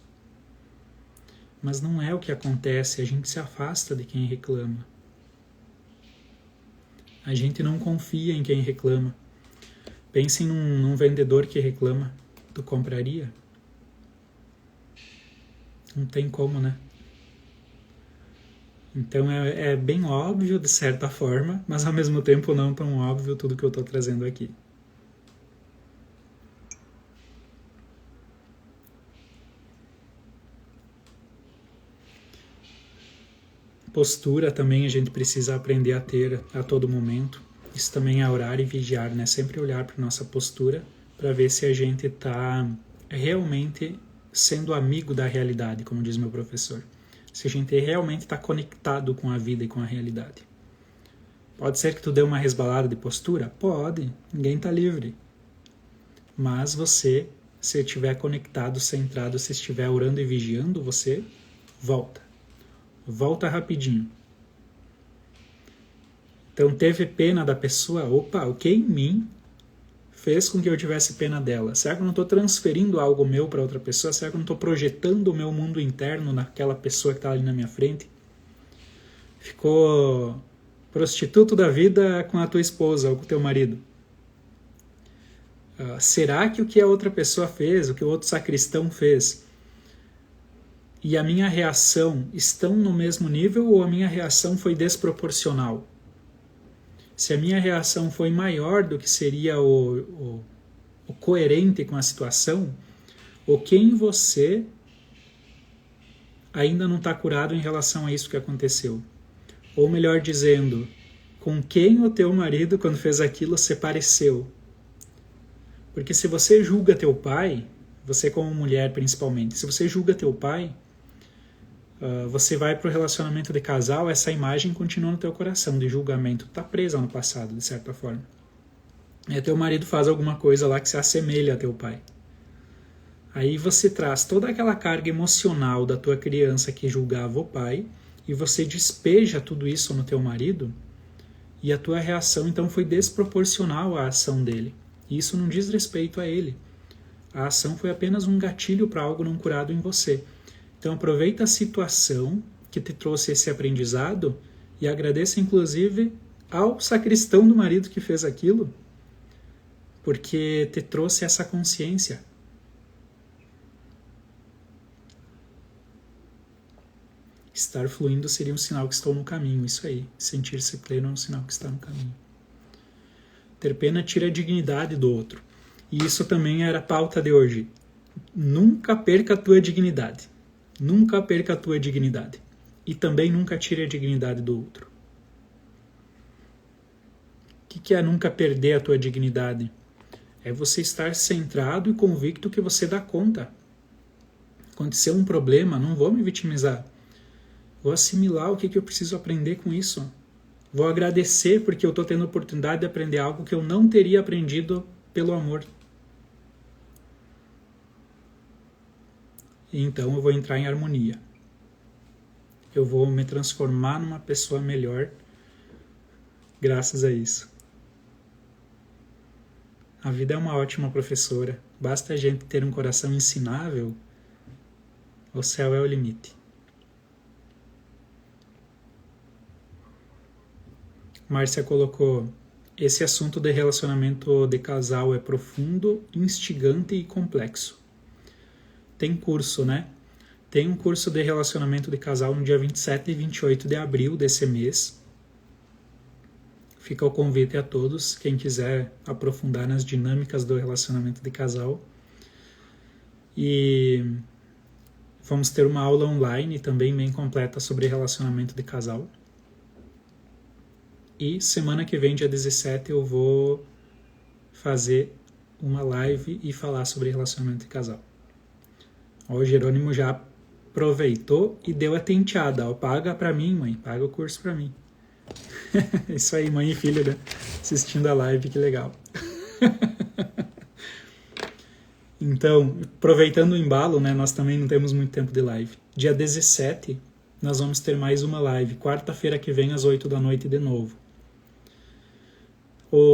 Mas não é o que acontece, a gente se afasta de quem reclama. A gente não confia em quem reclama. Pensem num vendedor que reclama. Tu compraria? Não tem como, né? Então é bem óbvio, de certa forma, mas ao mesmo tempo não tão óbvio tudo que eu estou trazendo aqui. Postura também a gente precisa aprender a ter a todo momento. Isso também é orar e vigiar, né? Sempre olhar para a nossa postura para ver se a gente está realmente sendo amigo da realidade, como diz meu professor. Se a gente realmente está conectado com a vida e com a realidade. Pode ser que tu dê uma resbalada de postura? Pode, ninguém está livre. Mas você, se estiver conectado, centrado, se estiver orando e vigiando, você volta. Volta rapidinho. Então teve pena da pessoa, opa, o que em mim fez com que eu tivesse pena dela? Será que eu não estou transferindo algo meu para outra pessoa? Será que eu não estou projetando o meu mundo interno naquela pessoa que está ali na minha frente? Ficou prostituto da vida com a tua esposa ou com o teu marido? Será que o que a outra pessoa fez, o que o outro sacristão fez, e a minha reação estão no mesmo nível ou a minha reação foi desproporcional? Se a minha reação foi maior do que seria o coerente com a situação, o que em você ainda não está curado em relação a isso que aconteceu? Ou melhor dizendo, com quem o teu marido, quando fez aquilo, se pareceu? Porque se você julga teu pai, você como mulher principalmente, se você julga teu pai, você vai para o relacionamento de casal, essa imagem continua no teu coração de julgamento, está presa no passado, de certa forma. E teu marido faz alguma coisa lá que se assemelha a teu pai. Aí você traz toda aquela carga emocional da tua criança que julgava o pai e você despeja tudo isso no teu marido e a tua reação então foi desproporcional à ação dele. E isso não diz respeito a ele. A ação foi apenas um gatilho para algo não curado em você. Então aproveita a situação que te trouxe esse aprendizado e agradeça inclusive ao sacristão do marido que fez aquilo, porque te trouxe essa consciência. Estar fluindo seria um sinal que estou no caminho, isso aí. Sentir-se pleno é um sinal que está no caminho. Ter pena tira a dignidade do outro. E isso também era a pauta de hoje. Nunca perca a tua dignidade. Nunca perca a tua dignidade. E também nunca tire a dignidade do outro. O que é nunca perder a tua dignidade? É você estar centrado e convicto que você dá conta. Aconteceu um problema, não vou me vitimizar. Vou assimilar o que eu preciso aprender com isso. Vou agradecer porque eu estou tendo a oportunidade de aprender algo que eu não teria aprendido pelo amor. E então eu vou entrar em harmonia. Eu vou me transformar numa pessoa melhor graças a isso. A vida é uma ótima professora. Basta a gente ter um coração ensinável, o céu é o limite. Márcia colocou: esse assunto de relacionamento de casal é profundo, instigante e complexo. Tem curso, né? Tem um curso de relacionamento de casal no dia 27 e 28 de abril desse mês. Fica o convite a todos, quem quiser aprofundar nas dinâmicas do relacionamento de casal. E vamos ter uma aula online também bem completa sobre relacionamento de casal. E semana que vem, dia 17, eu vou fazer uma live e falar sobre relacionamento de casal. O Jerônimo já aproveitou e deu a tenteada. Ó, paga pra mim, mãe. Paga o curso pra mim. Isso aí, mãe e filho, né? Assistindo a live, que legal. Então, aproveitando o embalo, né? Nós também não temos muito tempo de live. Dia 17, nós vamos ter mais uma live. Quarta-feira que vem, às 8 da noite de novo.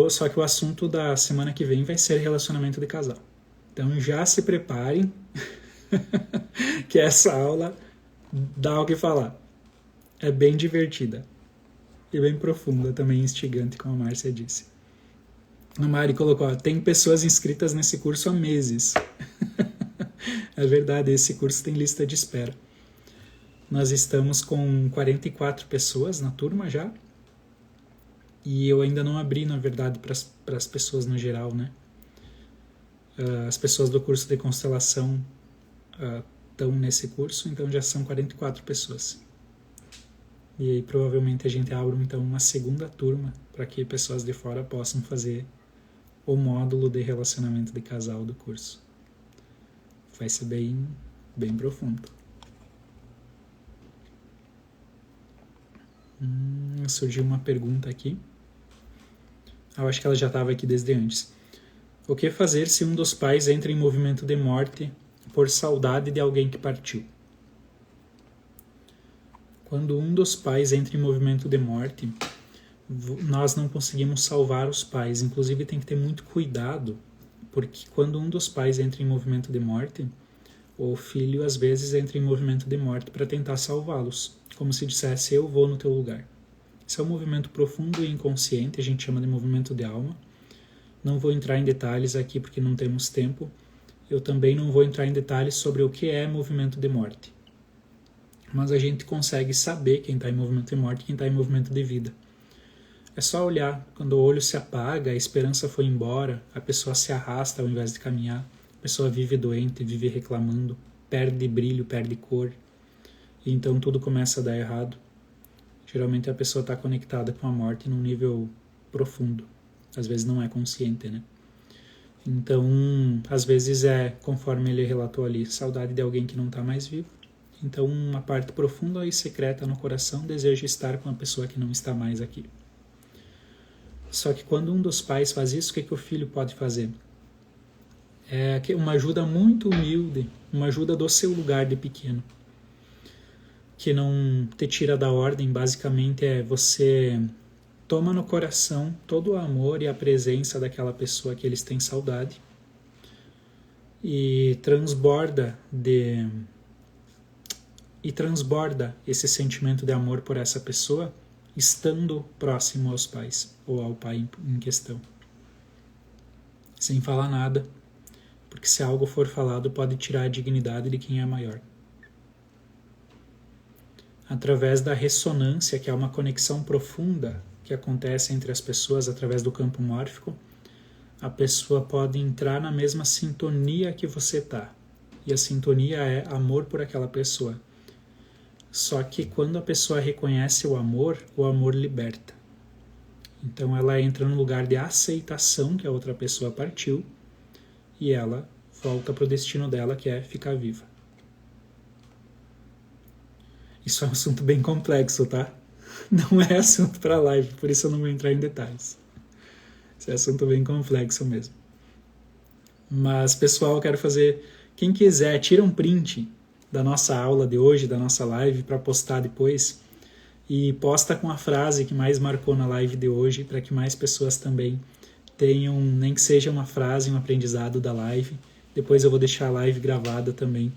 Só que o assunto da semana que vem vai ser relacionamento de casal. Então já se preparem, que essa aula dá o que falar. É bem divertida. E bem profunda, também instigante, como a Márcia disse. A Mari colocou: tem pessoas inscritas nesse curso há meses. É verdade, esse curso tem lista de espera. Nós estamos com 44 pessoas na turma já. E eu ainda não abri, na verdade, para as pessoas no geral, né? As pessoas do curso de constelação estão nesse curso, então já são 44 pessoas. E aí provavelmente a gente abre então uma segunda turma para que pessoas de fora possam fazer o módulo de relacionamento de casal do curso. Vai ser bem, bem profundo. Surgiu uma pergunta aqui. Eu acho que ela já estava aqui desde antes. O que fazer se um dos pais entra em movimento de morte por saudade de alguém que partiu? Quando um dos pais entra em movimento de morte, nós não conseguimos salvar os pais. Inclusive tem que ter muito cuidado, porque quando um dos pais entra em movimento de morte, o filho às vezes entra em movimento de morte para tentar salvá-los, como se dissesse: eu vou no teu lugar. Esse é um movimento profundo e inconsciente, a gente chama de movimento de alma. Não vou entrar em detalhes aqui porque não temos tempo. Eu também não vou entrar em detalhes sobre o que é movimento de morte. Mas a gente consegue saber quem está em movimento de morte e quem está em movimento de vida. É só olhar, quando o olho se apaga, a esperança foi embora, a pessoa se arrasta ao invés de caminhar, a pessoa vive doente, vive reclamando, perde brilho, perde cor, e então tudo começa a dar errado. Geralmente a pessoa está conectada com a morte num nível profundo. Às vezes não é consciente, né? Então, às vezes conforme ele relatou ali, saudade de alguém que não está mais vivo. Então, uma parte profunda e secreta no coração deseja estar com a pessoa que não está mais aqui. Só que quando um dos pais faz isso, o que o filho pode fazer? É uma ajuda muito humilde, uma ajuda do seu lugar de pequeno, que não te tira da ordem. Basicamente você toma no coração todo o amor e a presença daquela pessoa que eles têm saudade e transborda esse sentimento de amor por essa pessoa estando próximo aos pais ou ao pai em questão. sem falar nada, porque se algo for falado pode tirar a dignidade de quem é maior. Através da ressonância, que é uma conexão profunda que acontece entre as pessoas através do campo mórfico, a pessoa pode entrar na mesma sintonia que você está. E a sintonia é amor por aquela pessoa. Só que quando a pessoa reconhece o amor liberta. Então ela entra no lugar de aceitação que a outra pessoa partiu e ela volta para o destino dela, que é ficar viva. Isso é um assunto bem complexo, tá? Não é assunto para live, por isso eu não vou entrar em detalhes. Esse é assunto bem complexo mesmo. Mas, pessoal, eu quero fazer... Quem quiser, tira um print da nossa aula de hoje, da nossa live, para postar depois. E posta com a frase que mais marcou na live de hoje, para que mais pessoas também tenham, nem que seja uma frase, um aprendizado da live. Depois eu vou deixar a live gravada também,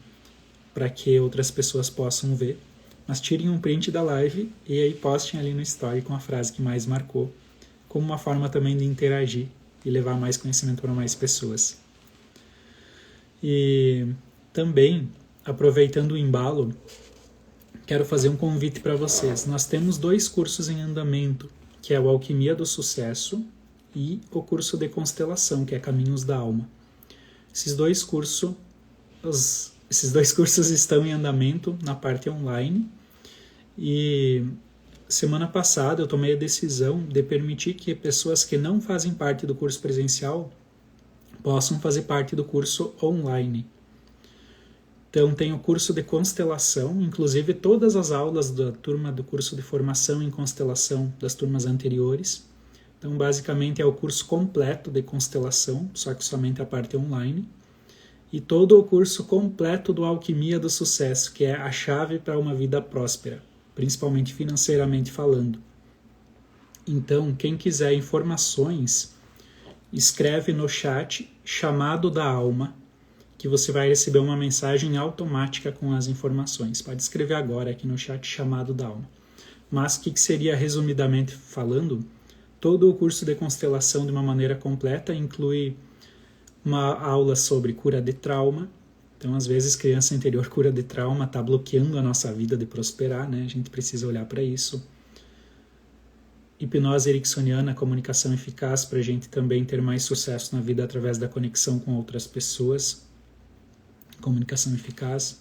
para que outras pessoas possam ver. Mas tirem um print da live e aí postem ali no story com a frase que mais marcou, como uma forma também de interagir e levar mais conhecimento para mais pessoas. E também, aproveitando o embalo, quero fazer um convite para vocês. Nós temos 2 cursos em andamento, que é o Alquimia do Sucesso e o curso de Constelação, que é Caminhos da Alma. Esses dois cursos estão em andamento na parte online e semana passada eu tomei a decisão de permitir que pessoas que não fazem parte do curso presencial possam fazer parte do curso online. Então tem o curso de constelação, inclusive todas as aulas da turma do curso de formação em constelação das turmas anteriores. Então basicamente é o curso completo de constelação, só que somente a parte online. E todo o curso completo do Alquimia do Sucesso, que é a chave para uma vida próspera, principalmente financeiramente falando. Então, quem quiser informações, escreve no chat Chamado da Alma, que você vai receber uma mensagem automática com as informações. Pode escrever agora aqui no chat Chamado da Alma. Mas o que seria, resumidamente falando, todo o curso de constelação de uma maneira completa inclui uma aula sobre cura de trauma. Então, às vezes, criança interior cura de trauma está bloqueando a nossa vida de prosperar, né? A gente precisa olhar para isso. Hipnose ericksoniana, comunicação eficaz, para a gente também ter mais sucesso na vida através da conexão com outras pessoas. Comunicação eficaz.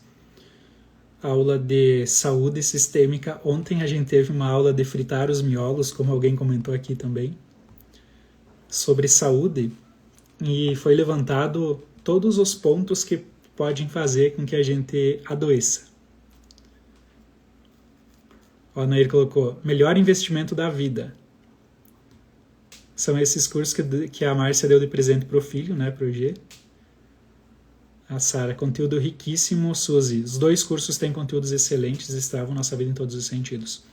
Aula de saúde sistêmica. Ontem a gente teve uma aula de fritar os miolos, como alguém comentou aqui também, sobre saúde. E foi levantado todos os pontos que podem fazer com que a gente adoeça. O Nair colocou, melhor investimento da vida. São esses cursos que a Márcia deu de presente para o filho, né, para o G. A Sara, conteúdo riquíssimo, Suzy. Os 2 cursos têm conteúdos excelentes, destravam nossa vida em todos os sentidos.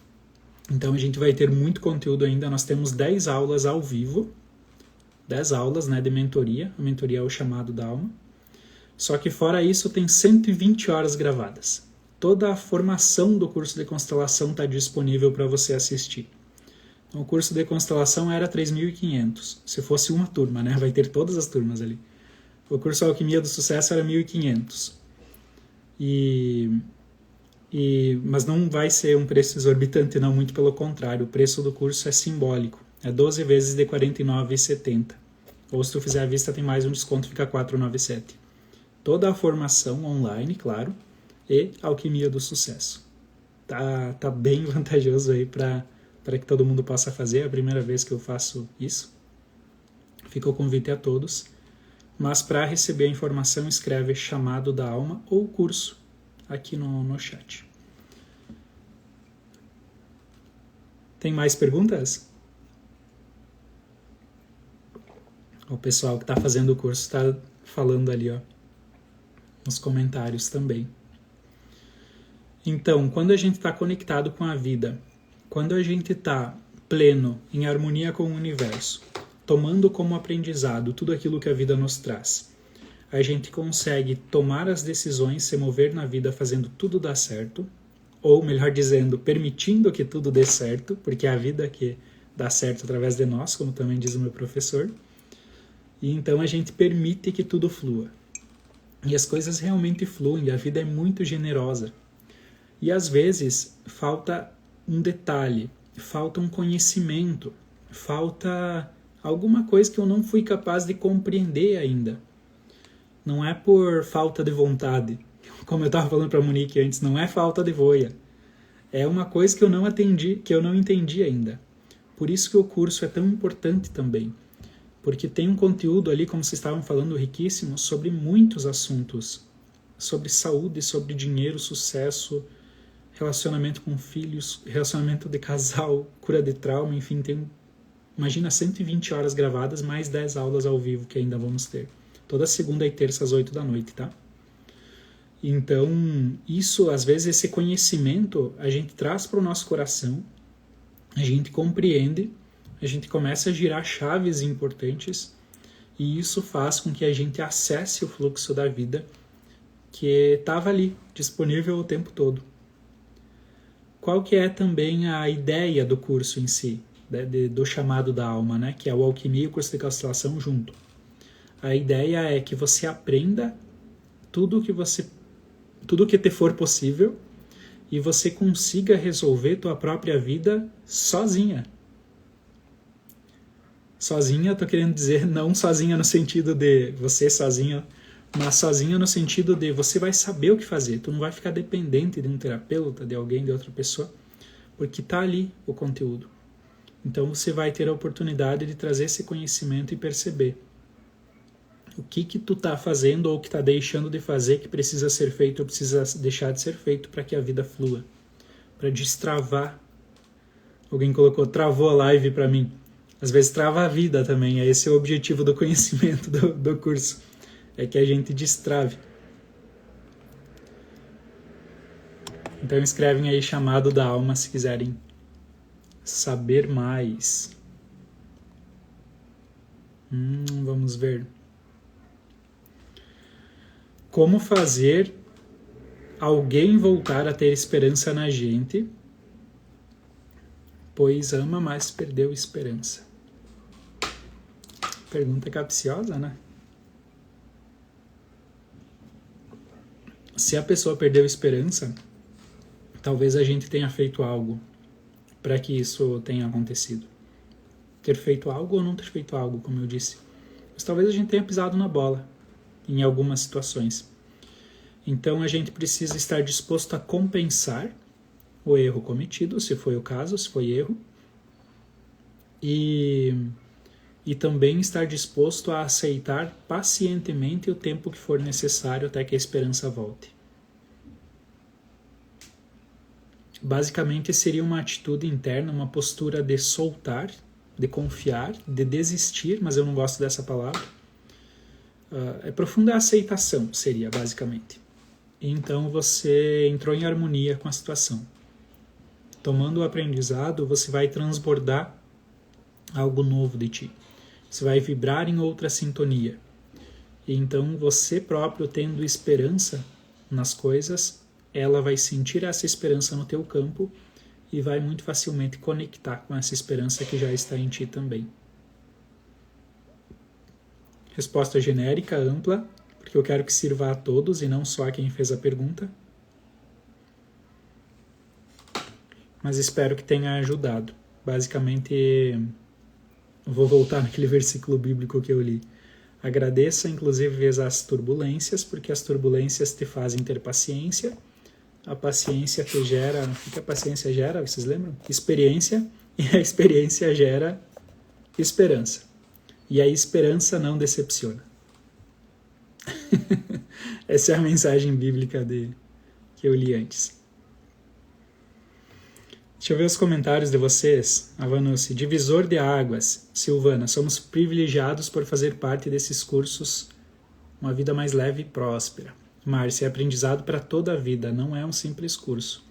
Então a gente vai ter muito conteúdo ainda. Nós temos 10 aulas ao vivo, 10 aulas, né, de mentoria. A mentoria é o Chamado da Alma. Só que fora isso tem 120 horas gravadas. Toda a formação do curso de constelação está disponível para você assistir. Então, o curso de constelação era 3.500. Se fosse uma turma, né? Vai ter todas as turmas ali. O curso Alquimia do Sucesso era 1.500. Mas não vai ser um preço exorbitante, não. Muito pelo contrário. O preço do curso é simbólico. É 12 vezes de R$ 49,70. Ou se tu fizer à vista, tem mais um desconto, fica R$ 4,97. Toda a formação online, claro. E Alquimia do Sucesso. Tá bem vantajoso aí para que todo mundo possa fazer. É a primeira vez que eu faço isso. Fica o convite a todos. Mas para receber a informação, escreve Chamado da Alma ou curso aqui no chat. Tem mais perguntas? O pessoal que está fazendo o curso está falando ali, ó, nos comentários também. Então, quando a gente está conectado com a vida, quando a gente está pleno, em harmonia com o universo, tomando como aprendizado tudo aquilo que a vida nos traz, a gente consegue tomar as decisões, se mover na vida fazendo tudo dar certo, ou melhor dizendo, permitindo que tudo dê certo, porque é a vida que dá certo através de nós, como também diz o meu professor. E então a gente permite que tudo flua. E as coisas realmente fluem, a vida é muito generosa. E às vezes falta um detalhe, falta um conhecimento, falta alguma coisa que eu não fui capaz de compreender ainda. Não é por falta de vontade, como eu estava falando para a Monique antes, não é falta de voia. É uma coisa que eu não entendi ainda. Por isso que o curso é tão importante também. Porque tem um conteúdo ali, como vocês estavam falando, riquíssimo, sobre muitos assuntos. Sobre saúde, sobre dinheiro, sucesso, relacionamento com filhos, relacionamento de casal, cura de trauma, enfim, imagina 120 horas gravadas, mais 10 aulas ao vivo que ainda vamos ter. Toda segunda e terça às 8 da noite, tá? Então, isso, às vezes, esse conhecimento a gente traz para o nosso coração, a gente compreende, a gente começa a girar chaves importantes e isso faz com que a gente acesse o fluxo da vida que estava ali, disponível o tempo todo. Qual que é também a ideia do curso em si, do chamado da alma, né? Que é o Alquimia e o curso de constelação junto. A ideia é que você aprenda tudo que te for possível e você consiga resolver tua própria vida sozinha. Sozinha, eu tô querendo dizer não sozinha no sentido de você sozinha, mas sozinha no sentido de você vai saber o que fazer. Tu não vai ficar dependente de um terapeuta, de alguém, de outra pessoa, porque tá ali o conteúdo. Então você vai ter a oportunidade de trazer esse conhecimento e perceber o que tu tá fazendo ou o que tá deixando de fazer que precisa ser feito ou precisa deixar de ser feito para que a vida flua, para destravar. Alguém colocou, travou a live para mim. Às vezes trava a vida também, esse é o objetivo do conhecimento do curso, é que a gente destrave. Então escrevem aí chamado da alma se quiserem saber mais. Vamos ver. Como fazer alguém voltar a ter esperança na gente, pois ama, mas perdeu esperança. Pergunta capciosa, né? Se a pessoa perdeu esperança, talvez a gente tenha feito algo para que isso tenha acontecido. Ter feito algo ou não ter feito algo, como eu disse. Mas talvez a gente tenha pisado na bola em algumas situações. Então a gente precisa estar disposto a compensar o erro cometido, se foi o caso, se foi erro, e também estar disposto a aceitar pacientemente o tempo que for necessário até que a esperança volte. Basicamente seria uma atitude interna, uma postura de soltar, de confiar, de desistir, mas eu não gosto dessa palavra. É profunda aceitação, seria basicamente. Então você entrou em harmonia com a situação. Tomando o aprendizado, você vai transbordar algo novo de ti. Você vai vibrar em outra sintonia. E então você próprio, tendo esperança nas coisas, ela vai sentir essa esperança no teu campo e vai muito facilmente conectar com essa esperança que já está em ti também. Resposta genérica, ampla, porque eu quero que sirva a todos e não só a quem fez a pergunta. Mas espero que tenha ajudado. Basicamente, vou voltar naquele versículo bíblico que eu li. Agradeça, inclusive, as turbulências, porque as turbulências te fazem ter paciência. A paciência te gera... O que a paciência gera? Vocês lembram? Experiência. E a experiência gera esperança. E a esperança não decepciona. Essa é a mensagem bíblica que eu li antes. Deixa eu ver os comentários de vocês. Avanucci, divisor de águas. Silvana, somos privilegiados por fazer parte desses cursos. Uma vida mais leve e próspera. Márcia, é aprendizado para toda a vida, não é um simples curso.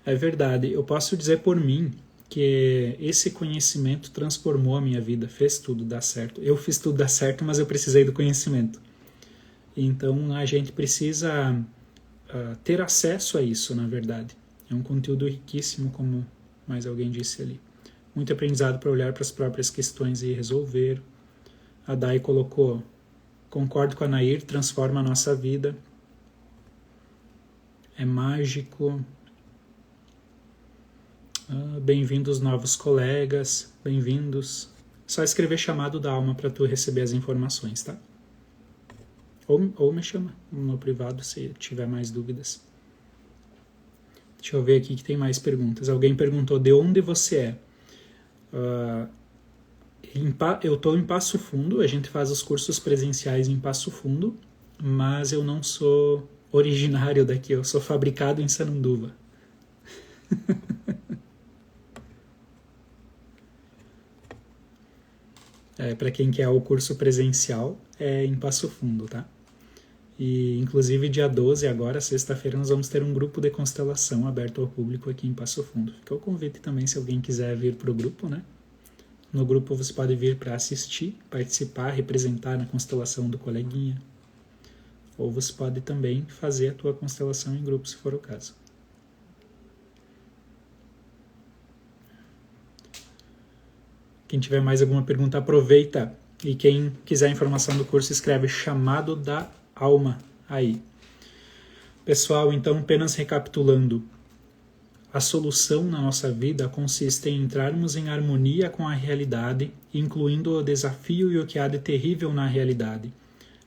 É verdade, eu posso dizer por mim que esse conhecimento transformou a minha vida, fez tudo dar certo. Eu fiz tudo dar certo, mas eu precisei do conhecimento. Então a gente precisa ter acesso a isso, na verdade. É um conteúdo riquíssimo, como mais alguém disse ali. Muito aprendizado para olhar para as próprias questões e resolver. A Dai colocou: concordo com a Nair, transforma a nossa vida. É mágico. Bem-vindos novos colegas, bem-vindos. Só escrever chamado da alma para tu receber as informações, tá? Ou me chama no privado se tiver mais dúvidas. Deixa eu ver aqui que tem mais perguntas. Alguém perguntou: de onde você é? Eu estou em Passo Fundo, a gente faz os cursos presenciais em Passo Fundo, mas eu não sou originário daqui, eu sou fabricado em Sananduva. Para quem quer o curso presencial, é em Passo Fundo, tá? E, inclusive, dia 12, agora, sexta-feira, nós vamos ter um grupo de constelação aberto ao público aqui em Passo Fundo. Fica o convite também, se alguém quiser vir para o grupo, né? No grupo você pode vir para assistir, participar, representar na constelação do coleguinha. Ou você pode também fazer a tua constelação em grupo, se for o caso. Quem tiver mais alguma pergunta, aproveita. E quem quiser informação do curso, escreve chamado da alma aí. Pessoal, então, apenas recapitulando. A solução na nossa vida consiste em entrarmos em harmonia com a realidade, incluindo o desafio e o que há de terrível na realidade.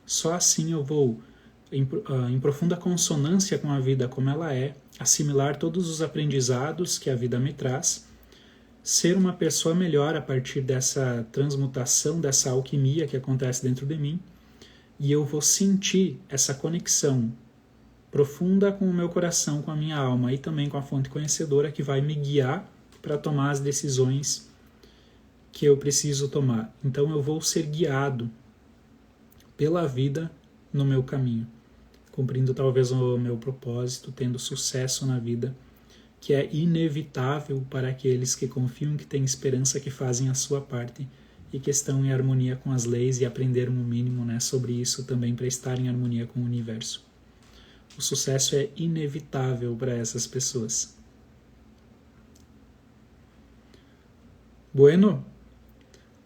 Só assim eu vou, em profunda consonância com a vida como ela é, assimilar todos os aprendizados que a vida me traz, ser uma pessoa melhor a partir dessa transmutação, dessa alquimia que acontece dentro de mim, e eu vou sentir essa conexão profunda com o meu coração, com a minha alma e também com a fonte conhecedora que vai me guiar para tomar as decisões que eu preciso tomar. Então eu vou ser guiado pela vida no meu caminho, cumprindo talvez o meu propósito, tendo sucesso na vida, que é inevitável para aqueles que confiam, que têm esperança, que fazem a sua parte e que estão em harmonia com as leis e aprenderam o mínimo, né, sobre isso também para estar em harmonia com o universo. O sucesso é inevitável para essas pessoas. Bueno?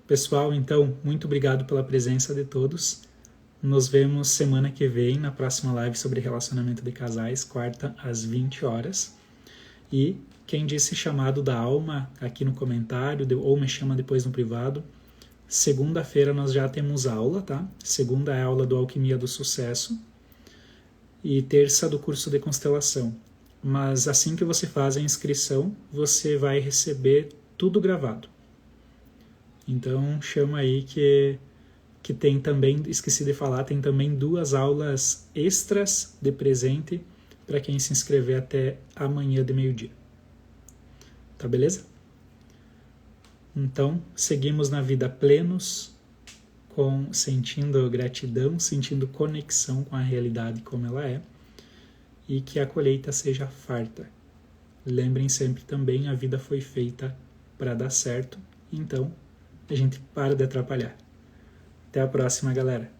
Pessoal, então, muito obrigado pela presença de todos. Nos vemos semana que vem na próxima live sobre relacionamento de casais, quarta às 20 horas. E quem disse chamado da alma aqui no comentário, ou me chama depois no privado, segunda-feira nós já temos aula, tá? Segunda é a aula do Alquimia do Sucesso e terça do curso de constelação. Mas assim que você faz a inscrição, você vai receber tudo gravado. Então chama aí que tem também, esqueci de falar, tem também 2 aulas extras de presente para quem se inscrever até amanhã de meio-dia. Tá beleza? Então, seguimos na vida plenos, sentindo gratidão, sentindo conexão com a realidade como ela é, e que a colheita seja farta. Lembrem sempre também, a vida foi feita para dar certo, então a gente para de atrapalhar. Até a próxima, galera!